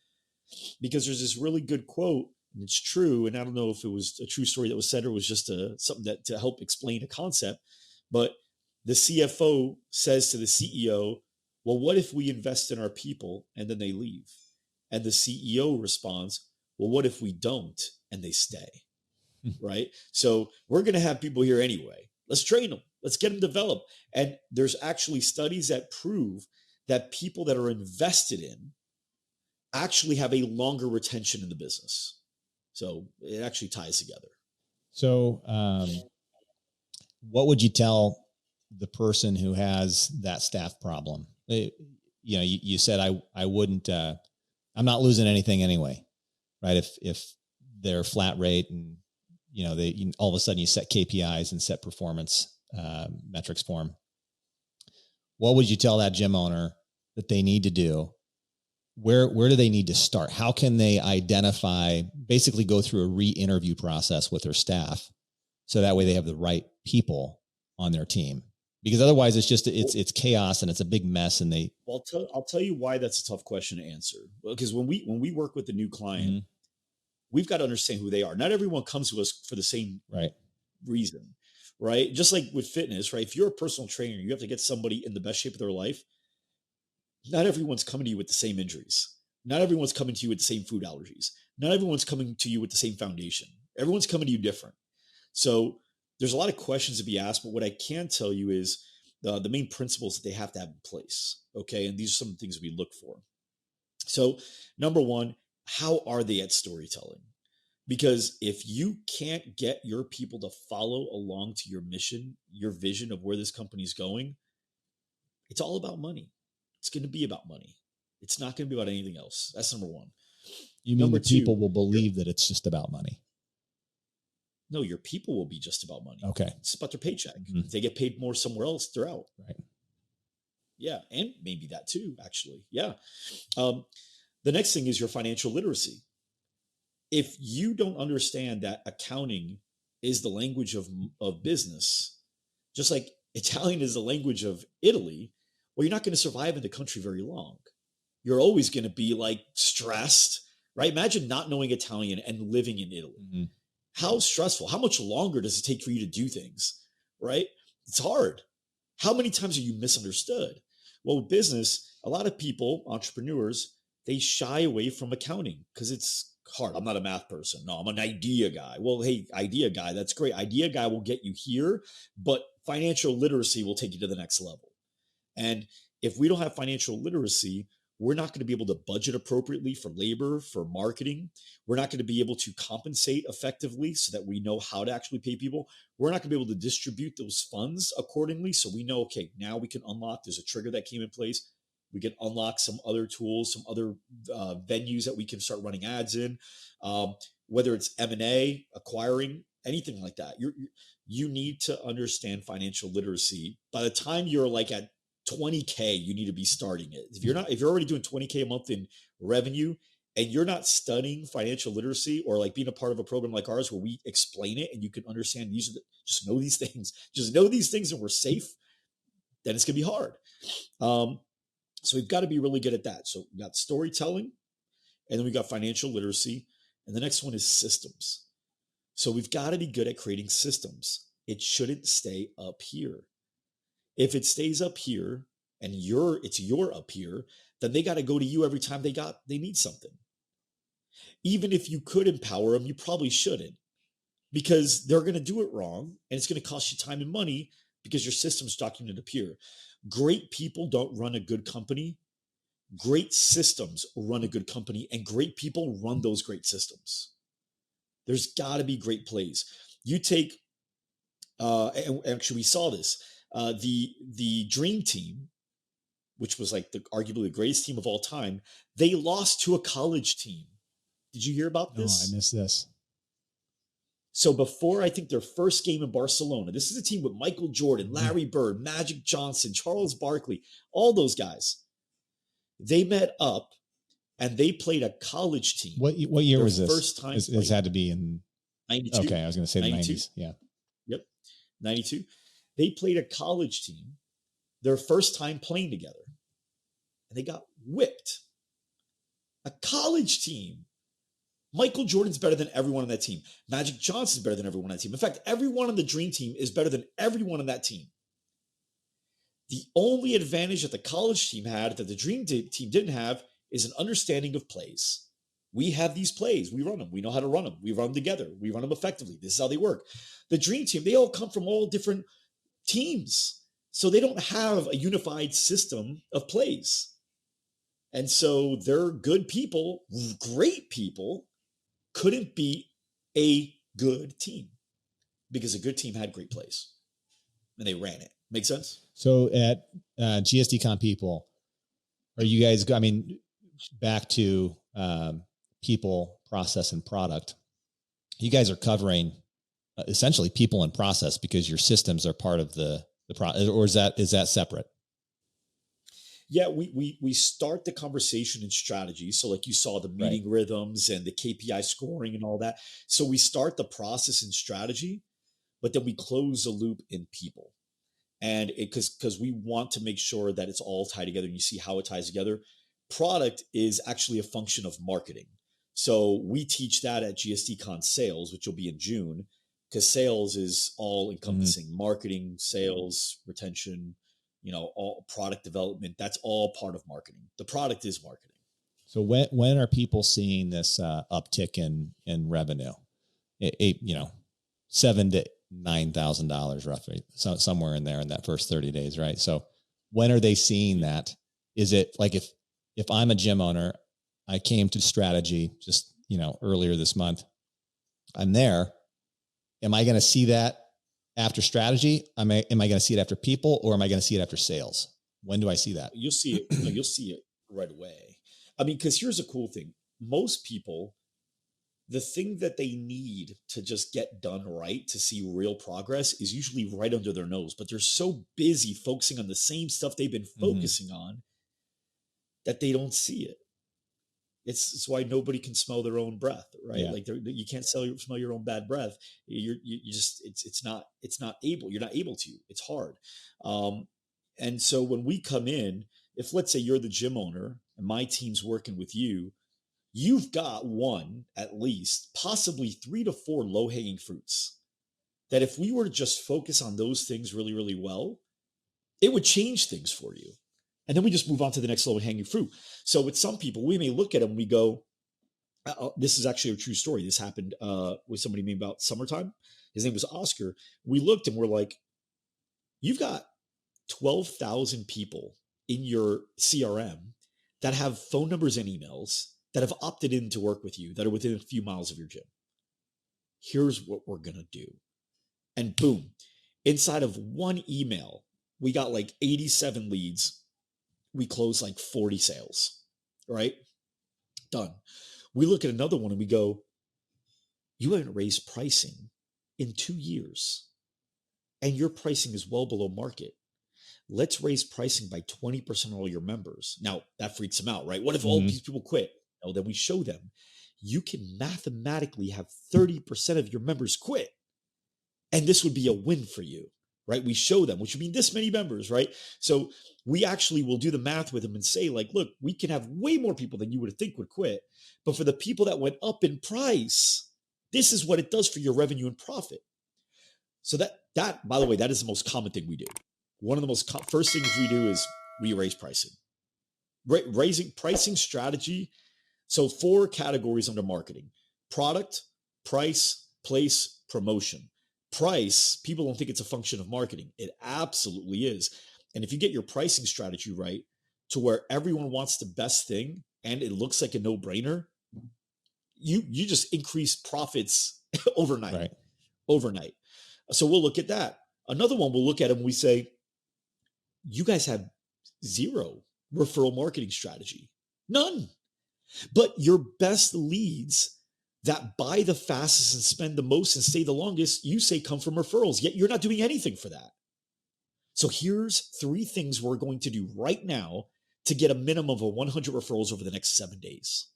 Because there's this really good quote, and it's true. And I don't know if it was a true story that was said or was just something that to help explain a concept. But the CFO says to the CEO, well, what if we invest in our people and then they leave? And the CEO responds, well, what if we don't and they stay? Right? So we're going to have people here anyway. Let's train them. Let's get them developed. And there's actually studies that prove that people that are invested in actually have a longer retention in the business. So it actually ties together. So what would you tell the person who has that staff problem? You said I wouldn't, I'm not losing anything anyway, right? If they're flat rate and they all of a sudden you set KPIs and set performance metrics for them. What would you tell that gym owner that they need to do? Where do they need to start? How can they identify, basically go through a re-interview process with their staff so that way they have the right people on their team? Because otherwise it's chaos and it's a big mess. And I'll tell you why that's a tough question to answer. Because when we work with a new client, we've got to understand who they are. Not everyone comes to us for the same reason, right? Just like with fitness, right? If you're a personal trainer, you have to get somebody in the best shape of their life. Not everyone's coming to you with the same injuries. Not everyone's coming to you with the same food allergies. Not everyone's coming to you with the same foundation. Everyone's coming to you different. So there's a lot of questions to be asked, but what I can tell you is the main principles that they have to have in place. Okay. And these are some of the things we look for. So number one, how are they at storytelling? Because if you can't get your people to follow along to your mission, your vision of where this company's going, it's all about money. It's going to be about money. It's not going to be about anything else. That's number one. You mean number two, people will believe that it's just about money? No, your people will be just about money. Okay. It's about their paycheck. If they get paid more somewhere else, they're out. Right. Yeah. And maybe that too, actually. Yeah. The next thing is your financial literacy. If you don't understand that accounting is the language of business, just like Italian is the language of Italy, well, you're not going to survive in the country very long. You're always going to be like stressed, right? Imagine not knowing Italian and living in Italy. How stressful, how much longer does it take for you to do things, right? It's hard. How many times are you misunderstood? Well, with business, a lot of people, entrepreneurs, they shy away from accounting because it's hard. I'm not a math person. No, I'm an idea guy. Well, hey, idea guy, that's great. Idea guy will get you here, but financial literacy will take you to the next level. And if we don't have financial literacy, we're not going to be able to budget appropriately for labor, for marketing. We're not going to be able to compensate effectively so that we know how to actually pay people. We're not going to be able to distribute those funds accordingly. So we know, okay, now we can unlock, there's a trigger that came in place. We can unlock some other tools, some other venues that we can start running ads in, whether it's M&A, acquiring, anything like that. You need to understand financial literacy. By the time you're like at 20K, you need to be starting it. If you're already doing 20K a month in revenue and you're not studying financial literacy or like being a part of a program like ours where we explain it and you can understand just know these things and we're safe. then it's going to be hard. So we've got to be really good at that. So we got storytelling, and then we got financial literacy. And the next one is systems. So we've got to be good at creating systems. It shouldn't stay up here. If it stays up here and it's your up here, then they got to go to you every time they need something. Even if you could empower them, you probably shouldn't, because they're going to do it wrong, and it's going to cost you time and money because your system's documented up here. Great people don't run a good company. Great systems run a good company, and great people run those great systems. There's got to be great plays. You take, and actually we saw this, the Dream Team, which was like arguably the greatest team of all time, they lost to a college team. Did you hear about this? No, I missed this. So before, I think, their first game in Barcelona, this is a team with Michael Jordan, Larry Bird, Magic Johnson, Charles Barkley, all those guys. They met up and they played a college team. What year was this? First time this had to be in 92. Okay, I was going to say 92. the 90s. Yeah. Yep. 92. They played a college team, their first time playing together, and they got whipped. A college team. Michael Jordan's better than everyone on that team. Magic Johnson's better than everyone on that team. In fact, everyone on the Dream Team is better than everyone on that team. The only advantage that the college team had that the Dream Team didn't have is an understanding of plays. We have these plays. We run them. We know how to run them. We run them together. We run them effectively. This is how they work. The Dream Team, they all come from all different teams. So they don't have a unified system of plays. And so they're good people, great people, couldn't be a good team because a good team had great plays and they ran it. Make sense? So at GSDCon people, are you guys, back to people, process, and product, you guys are covering essentially people and process because your systems are part of the process, or is that separate? Yeah, we start the conversation in strategy. So like you saw the meeting rhythms and the KPI scoring and all that. So we start the process in strategy, but then we close the loop in people. And because we want to make sure that it's all tied together and you see how it ties together. Product is actually a function of marketing. So we teach that at GSDCon sales, which will be in June, because sales is all encompassing marketing, sales, retention, all product development. That's all part of marketing. The product is marketing. So when are people seeing this uptick in revenue? $7,000 to $9,000 roughly, so somewhere in there in that first 30 days, right? So when are they seeing that? Is it like if I'm a gym owner, I came to strategy just earlier this month, I'm there. Am I going to see that after strategy? Am I going to see it after people, or am I going to see it after sales? When do I see that? You'll see it. You'll see it right away. Because here's a cool thing. Most people, the thing that they need to just get done right to see real progress is usually right under their nose, but they're so busy focusing on the same stuff they've been focusing on that they don't see it. It's why nobody can smell their own breath, right? Yeah. Like you can't smell your own bad breath. You just, it's not able, you're not able to, it's hard. And so when we come in, if let's say you're the gym owner and my team's working with you, you've got one, at least, possibly 3 to 4 low-hanging fruits that if we were to just focus on those things really, really well, it would change things for you. And then we just move on to the next low-hanging fruit. So with some people, we may look at them and we go, this is actually a true story. This happened with somebody maybe about summertime. His name was Oscar. We looked and we're like, you've got 12,000 people in your CRM that have phone numbers and emails that have opted in to work with you, that are within a few miles of your gym. Here's what we're going to do. And boom, inside of one email, we got like 87 leads. We closed like 40 sales, right? Done. We look at another one and we go, you haven't raised pricing in 2 years and your pricing is well below market. Let's raise pricing by 20% on all your members. Now that freaks them out, right? What if all these people quit? No, then we show them you can mathematically have 30% of your members quit. And this would be a win for you. right? We show them, which would mean this many members, right? So we actually will do the math with them and say, like, look, we can have way more people than you would think would quit. But for the people that went up in price, this is what it does for your revenue and profit. So that, by the way, that is the most common thing we do. One of the most first things we do is we raise pricing. Raising pricing strategy. So 4 categories under marketing: product, price, place, promotion. Price, people don't think it's a function of marketing. It absolutely is. And if you get your pricing strategy right to where everyone wants the best thing and it looks like a no-brainer, you just increase profits overnight. Right. Overnight. So we'll look at that. Another one, we'll look at it and we say, you guys have 0 referral marketing strategy. None. But your best leads that buy the fastest and spend the most and stay the longest, you say come from referrals, yet you're not doing anything for that. So here's 3 things we're going to do right now to get a minimum of 100 referrals over the next 7 days.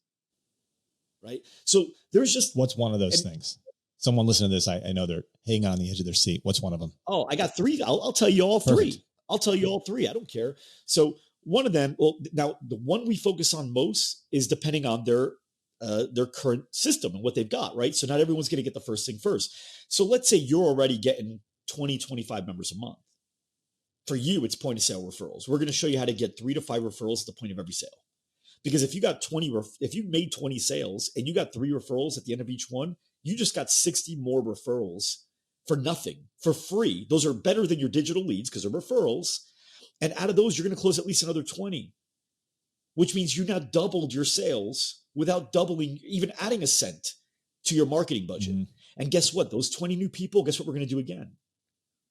Right? So there's just... What's one of those things? Someone listening to this, I know they're hanging on the edge of their seat. What's one of them? Oh, I got 3. I'll tell you all 3. Perfect. I'll tell you all 3. I don't care. So one of them, well, now the one we focus on most is depending on their current system and what they've got, right? So not everyone's going to get the first thing first. So let's say you're already getting 20, 25 members a month. For you, it's point of sale referrals. We're going to show you how to get 3 to 5 referrals at the point of every sale. Because if you made 20 sales and you got 3 referrals at the end of each one, you just got 60 more referrals for nothing, for free. Those are better than your digital leads because they're referrals. And out of those, you're going to close at least another 20, which means you now doubled your sales without doubling, even adding a cent to your marketing budget. Mm-hmm. And guess what? Those 20 new people, guess what we're going to do again?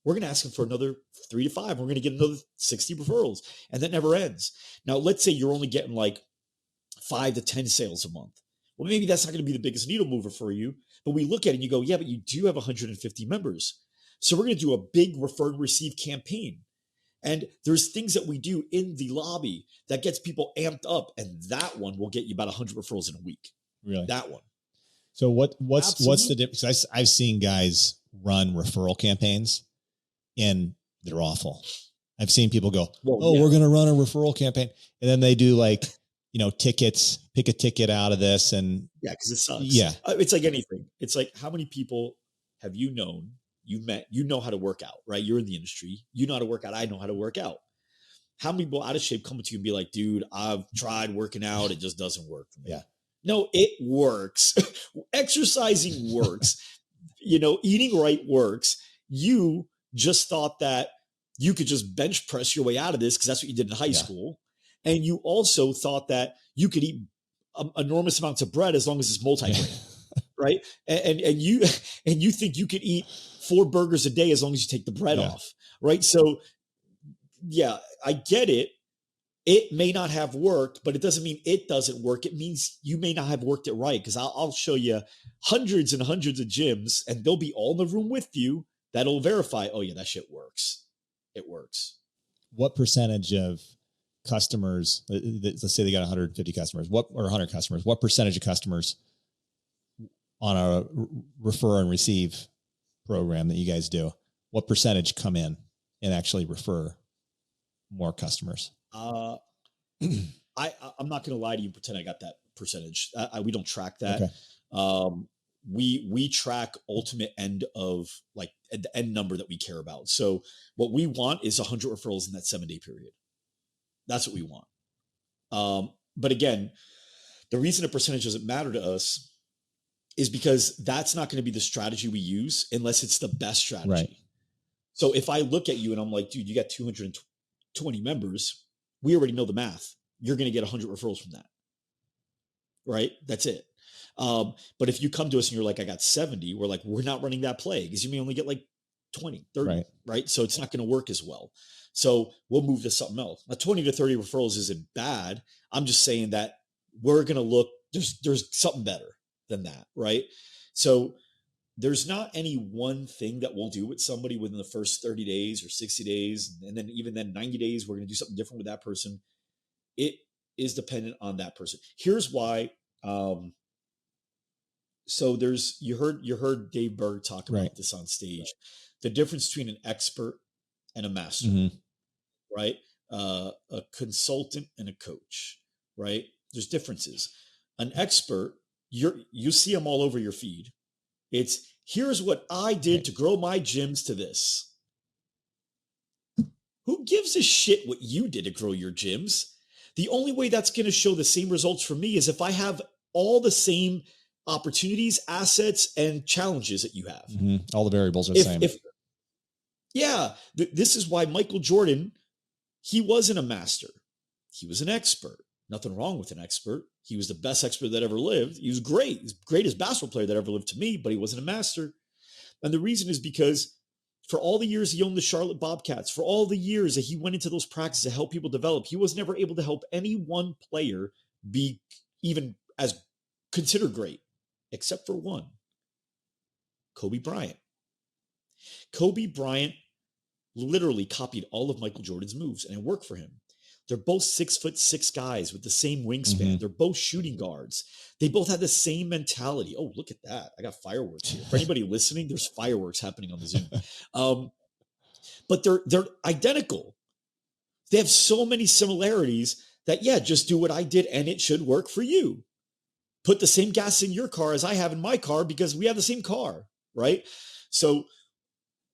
We're going to ask them for another 3 to 5. We're going to get another 60 referrals. And that never ends. Now, let's say you're only getting like 5 to 10 sales a month. Well, maybe that's not going to be the biggest needle mover for you. But we look at it and you go, yeah, but you do have 150 members. So we're going to do a big refer and receive campaign. And there's things that we do in the lobby that gets people amped up. And that one will get you about 100 referrals in a week. Really? That one. So what's the difference? Because I've seen guys run referral campaigns and they're awful. I've seen people go, we're going to run a referral campaign. And then they do like, tickets, pick a ticket out of this. And yeah, because it sucks. Yeah. It's like anything. It's like, how many people have you known, you met, how to work out, right? You're in the industry. You know how to work out. I know how to work out. How many people out of shape come to you and be like, dude, I've tried working out. It just doesn't work for me. Yeah. No, it works. Exercising works. Eating right works. You just thought that you could just bench press your way out of this because that's what you did in high school. And you also thought that you could eat enormous amounts of bread as long as it's multi-grain, right? And you think you could eat 4 burgers a day as long as you take the bread off, right? So yeah, I get it. It may not have worked, but it doesn't mean it doesn't work. It means you may not have worked it right. Because I'll show you hundreds and hundreds of gyms and they'll be all in the room with you that'll verify, oh yeah, that shit works. It works. What percentage of customers, let's say they got 150 customers, or 100 customers, what percentage of customers on a refer and receive program that you guys do, what percentage come in and actually refer more customers? I'm not going to lie to you and pretend I got that percentage. We don't track that. Okay. We track ultimate end of like the end number that we care about. So what we want is 100 referrals in that 7-day period. That's what we want. But again, the reason a percentage doesn't matter to us is because that's not going to be the strategy we use unless it's the best strategy. Right. So if I look at you and I'm like, dude, you got 220 members, we already know the math. You're going to get 100 referrals from that. Right? That's it. But if you come to us and you're like, I got 70, we're like, we're not running that play because you may only get like 20, 30, right? So it's not going to work as well. So we'll move to something else. Now, 20 to 30 referrals isn't bad. I'm just saying that we're going to look, there's something better than that, right? So there's not any one thing that we'll do with somebody within the first 30 days or 60 days. And then even then 90 days, we're going to do something different with that person. It is dependent on that person. Here's why. So you heard Dave Berg talk about this on stage. The difference between an expert and a master, Mm-hmm. right? A consultant and a coach, right? There's differences. An expert, you see them all over your feed. It's here's what I did to grow my gyms to this. Who gives a shit what you did to grow your gyms? The only way that's going to show the same results for me is if I have all the same opportunities, assets, and challenges that you have. Mm-hmm. All the variables are the same. This is why Michael Jordan, he wasn't a master. He was an expert. Nothing wrong with an expert. He was the best expert that ever lived. He was great. He's the greatest basketball player that ever lived to me, but he wasn't a master. And the reason is because for all the years he owned the Charlotte Bobcats, for all the years that he went into those practices to help people develop, he was never able to help any one player be even as considered great, except for one, Kobe Bryant. Kobe Bryant literally copied all of Michael Jordan's moves, and it worked for him. They're both 6'6" guys with the same wingspan. Mm-hmm. They're both shooting guards. They both had the same mentality. Oh, look at that. I got fireworks here. For anybody listening, there's fireworks happening on the Zoom. But they're identical. They have so many similarities that, yeah, just do what I did and it should work for you. Put the same gas in your car as I have in my car because we have the same car, right? So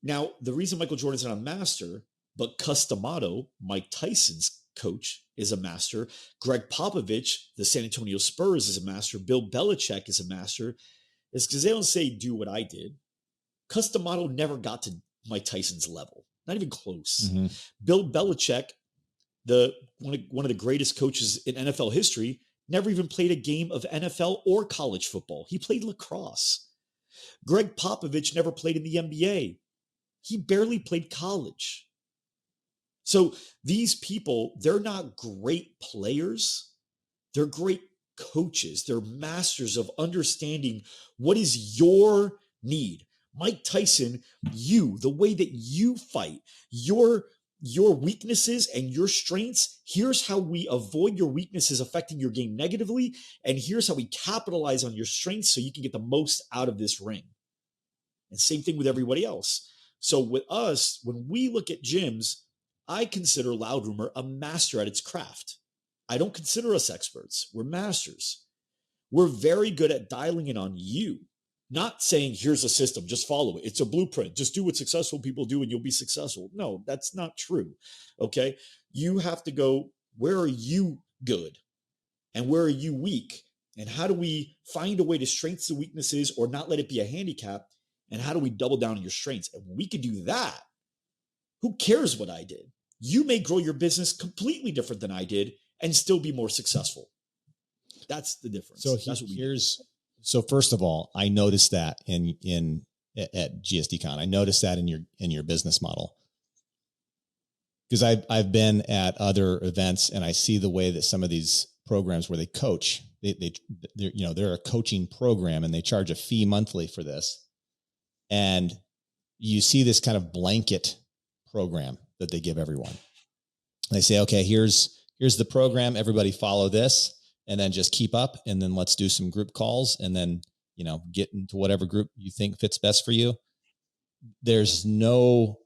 now the reason Michael Jordan's not a master, but Customato, Mike Tyson's coach, is a master. Greg Popovich, the San Antonio Spurs, is a master. Bill Belichick is a master. It's because they don't say, do what I did. Customato never got to Mike Tyson's level. Not even close. Mm-hmm. Bill Belichick, one of the greatest coaches in NFL history, never even played a game of NFL or college football. He played lacrosse. Greg Popovich never played in the NBA. He barely played college. So these people, they're not great players. They're great coaches. They're masters of understanding what is your need. Mike Tyson, the way that you fight, your weaknesses and your strengths, here's how we avoid your weaknesses affecting your game negatively, and here's how we capitalize on your strengths so you can get the most out of this ring. And same thing with everybody else. So with us, when we look at gyms, I consider Loud Rumor a master at its craft. I don't consider us experts. We're masters. We're very good at dialing in on you, not saying, here's a system, just follow it. It's a blueprint. Just do what successful people do and you'll be successful. No, that's not true. Okay. You have to go, where are you good? And where are you weak? And how do we find a way to strengthen the weaknesses or not let it be a handicap? And how do we double down on your strengths? And when we can do that, who cares what I did? You may grow your business completely different than I did and still be more successful. That's the difference. So that's what we here's. So first of all, I noticed that at GSDCon. I noticed that in your business model, because I've been at other events and I see the way that some of these programs where they coach, they're a coaching program and they charge a fee monthly for this, and you see this kind of blanket program that they give everyone. They say, okay, here's the program. Everybody follow this. And then just keep up, and then let's do some group calls, and then, get into whatever group you think fits best for you. There's no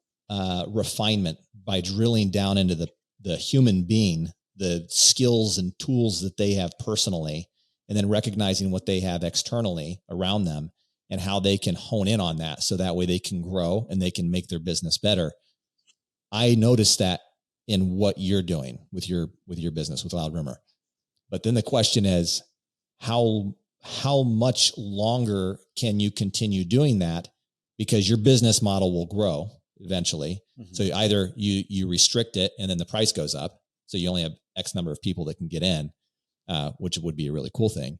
refinement by drilling down into the human being, the skills and tools that they have personally, and then recognizing what they have externally around them and how they can hone in on that. So that way they can grow and they can make their business better. I noticed that in what you're doing with your business with Loud Rumor. But then the question is, how much longer can you continue doing that? Because your business model will grow eventually. Mm-hmm. So either you restrict it and then the price goes up, so you only have X number of people that can get in, which would be a really cool thing.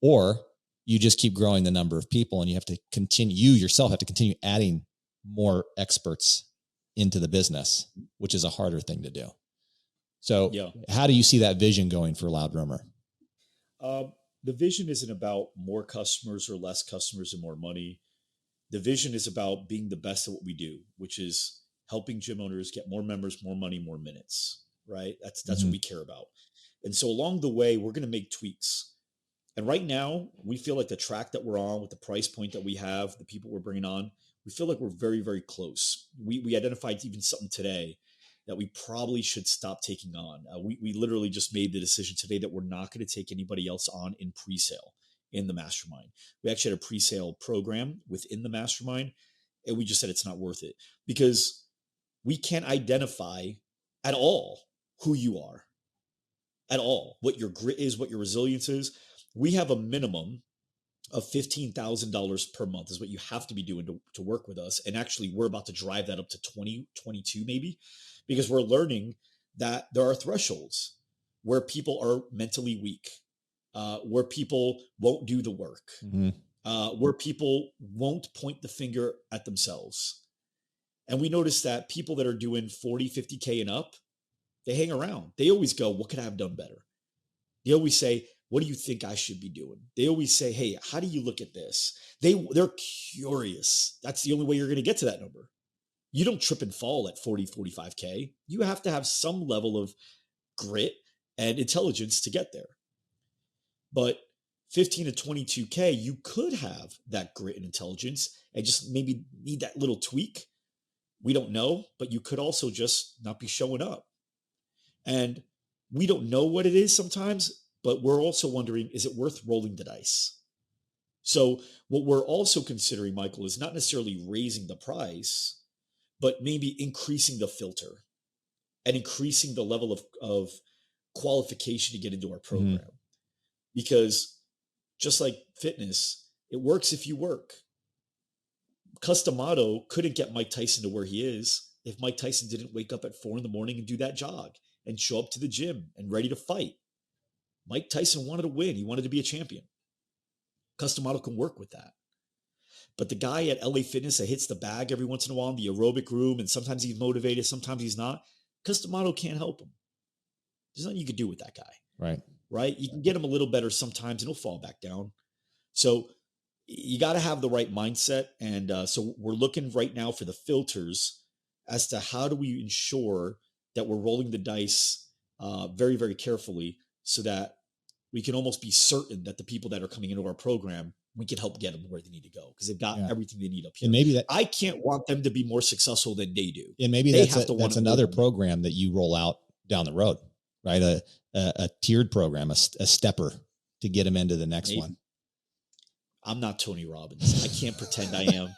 Or you just keep growing the number of people, and you yourself have to continue adding more experts into the business, which is a harder thing to do. So How do you see that vision going for Loud Rumor? The vision isn't about more customers or less customers and more money. The vision is about being the best at what we do, which is helping gym owners get more members, more money, more minutes, right? That's mm-hmm. what we care about. And so along the way, we're going to make tweaks. And right now, we feel like the track that we're on with the price point that we have, the people we're bringing on, we feel like we're very, very close. We identified even something today that we probably should stop taking on. We literally just made the decision today that we're not going to take anybody else on in pre-sale in the mastermind. We actually had a pre-sale program within the mastermind, and we just said it's not worth it because we can't identify at all who you are, at all, what your grit is, what your resilience is. We have a minimum of $15,000 per month is what you have to be doing to work with us. And actually, we're about to drive that up to 20, 22 maybe, because we're learning that there are thresholds where people are mentally weak, where people won't do the work, where people won't point the finger at themselves. And we notice that people that are doing 40, 50K and up, they hang around. They always go, what could I have done better? They always say, what do you think I should be doing? They always say, hey, how do you look at this? They're curious. That's the only way you're going to get to that number. You don't trip and fall at 40, 45K. You have to have some level of grit and intelligence to get there. But 15 to 22K, you could have that grit and intelligence and just maybe need that little tweak. We don't know, but you could also just not be showing up. And we don't know what it is sometimes, but we're also wondering, is it worth rolling the dice? So what we're also considering, Michael, is not necessarily raising the price, but maybe increasing the filter and increasing the level of qualification to get into our program. Because just like fitness, it works if you work. Customato couldn't get Mike Tyson to where he is if Mike Tyson didn't wake up at 4 a.m. and do that jog and show up to the gym and ready to fight. Mike Tyson wanted to win. He wanted to be a champion. Customato can work with that. But the guy at LA Fitness that hits the bag every once in a while in the aerobic room, and sometimes he's motivated, sometimes he's not, Customato can't help him. There's nothing you can do with that guy. Right? You can get him a little better sometimes and he'll fall back down. So you got to have the right mindset. And so we're looking right now for the filters as to how do we ensure that we're rolling the dice very, very carefully so that we can almost be certain that the people that are coming into our program, we can help get them where they need to go because they've got everything they need up here. And maybe I can't want them to be more successful than they do. And maybe that's another program that you roll out down the road, right? A tiered program, a stepper to get them into the next one. I'm not Tony Robbins. I can't pretend I am.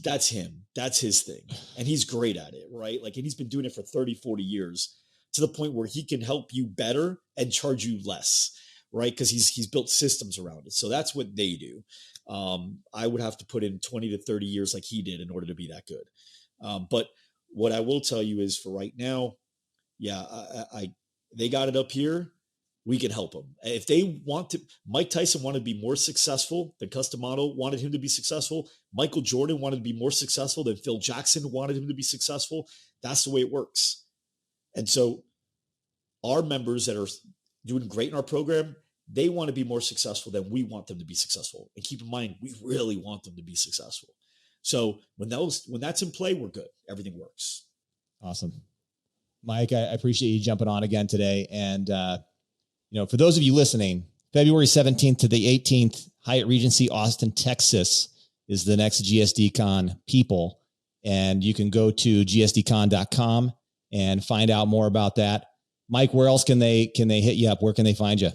That's him. That's his thing. And he's great at it, right? And he's been doing it for 30, 40 years to the point where he can help you better and charge you less, right? Because he's built systems around it. So that's what they do. I would have to put in 20 to 30 years like he did in order to be that good. But what I will tell you is for right now, they got it up here. We can help them. If they want to, Mike Tyson wanted to be more successful than Customato wanted him to be successful. Michael Jordan wanted to be more successful than Phil Jackson wanted him to be successful. That's the way it works. And so our members that are doing great in our program, they want to be more successful than we want them to be successful. And keep in mind, we really want them to be successful. So when that's in play, we're good. Everything works. Awesome. Mike, I appreciate you jumping on again today. And, for those of you listening, February 17th to the 18th, Hyatt Regency, Austin, Texas is the next GSDCon people. And you can go to gsdcon.com and find out more about that. Mike, where else can they hit you up? Where can they find you?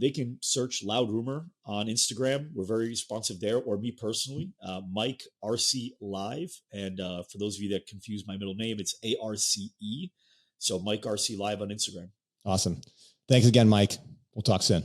They can search Loud Rumor on Instagram. We're very responsive there, or me personally, Mike Arce Live. And for those of you that confuse my middle name, it's ARCE. So Mike Arce Live on Instagram. Awesome. Thanks again, Mike. We'll talk soon.